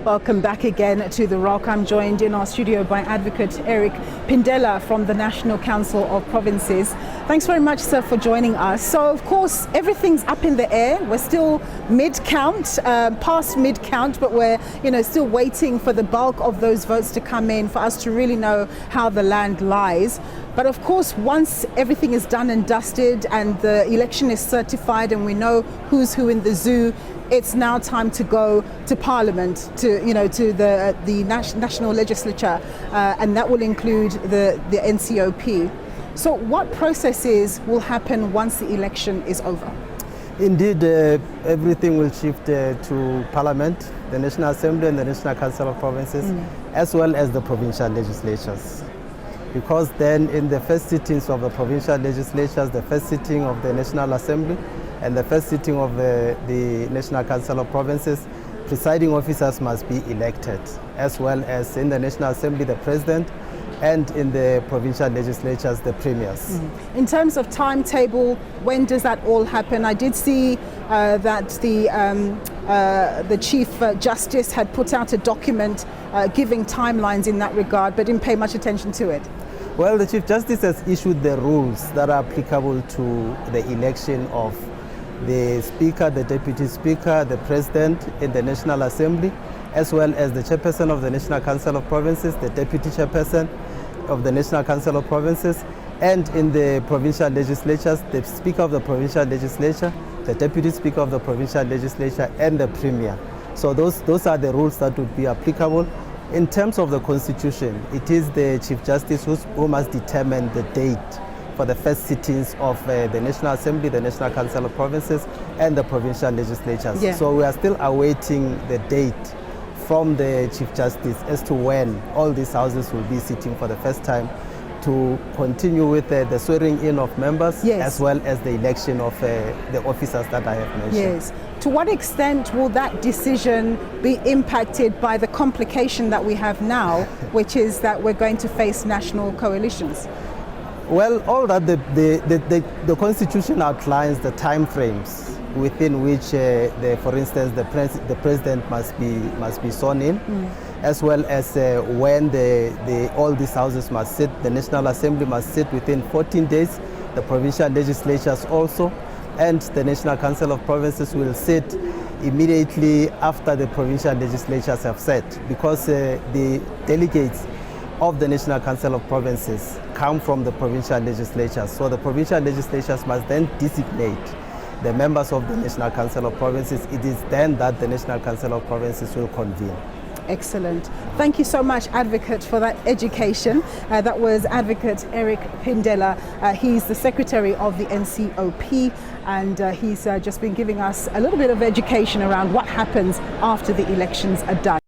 Welcome back again to The Rock. I'm joined in our studio by Advocate Eric Phindela from the National Council of Provinces. Thanks very much, sir, for joining us. So, of course, everything's up in the air. We're still mid-count, past mid-count, but we're still waiting for the bulk of those votes to come in for us to really know how the land lies. But of course, once everything is done and dusted and the election is certified and we know who's who in the zoo, it's now time to go to Parliament, to the national legislature, and that will include the NCOP. So what processes will happen once the election is over? Indeed, everything will shift to Parliament, the National Assembly and the National Council of Provinces, as well as the provincial legislatures. Because then in the first sittings of the provincial legislatures, the first sitting of the National Assembly and the first sitting of the National Council of Provinces, presiding officers must be elected, as well as in the National Assembly, the President, and in the provincial legislatures, the premiers. In terms of timetable, when does that all happen? I did see that the Chief Justice had put out a document giving timelines in that regard, but didn't pay much attention to it. Well, the Chief Justice has issued the rules that are applicable to the election of the Speaker, the Deputy Speaker, the President in the National Assembly, as well as the Chairperson of the National Council of Provinces, the Deputy Chairperson of the National Council of Provinces, and in the provincial legislatures, the Speaker of the Provincial Legislature, the Deputy Speaker of the Provincial Legislature, and the Premier. So those are the rules that would be applicable. In terms of the Constitution, it is the Chief Justice who must determine the date for the first sittings of the National Assembly, the National Council of Provinces, and the provincial legislatures. Yeah. So we are still awaiting the date from the Chief Justice as to when all these houses will be sitting for the first time to continue with the swearing in of members, yes, as well as the election of the officers that I have mentioned. Yes. To what extent will that decision be impacted by the complication that we have now, which is that we're going to face national coalitions? Well, all that the Constitution outlines the time frames within which, for instance, the President must be sworn in, as well as when all these houses must sit. The National Assembly must sit within 14 days, the provincial legislatures also, and the National Council of Provinces will sit immediately after the provincial legislatures have sat, because the delegates of the National Council of Provinces come from the provincial legislatures. So the provincial legislatures must then designate the members of the National Council of Provinces. It is then that the National Council of Provinces will convene. Excellent. Thank you so much, Advocate, for that education. That was Advocate Eric Phindela. He's the Secretary of the NCOP, and he's just been giving us a little bit of education around what happens after the elections are done.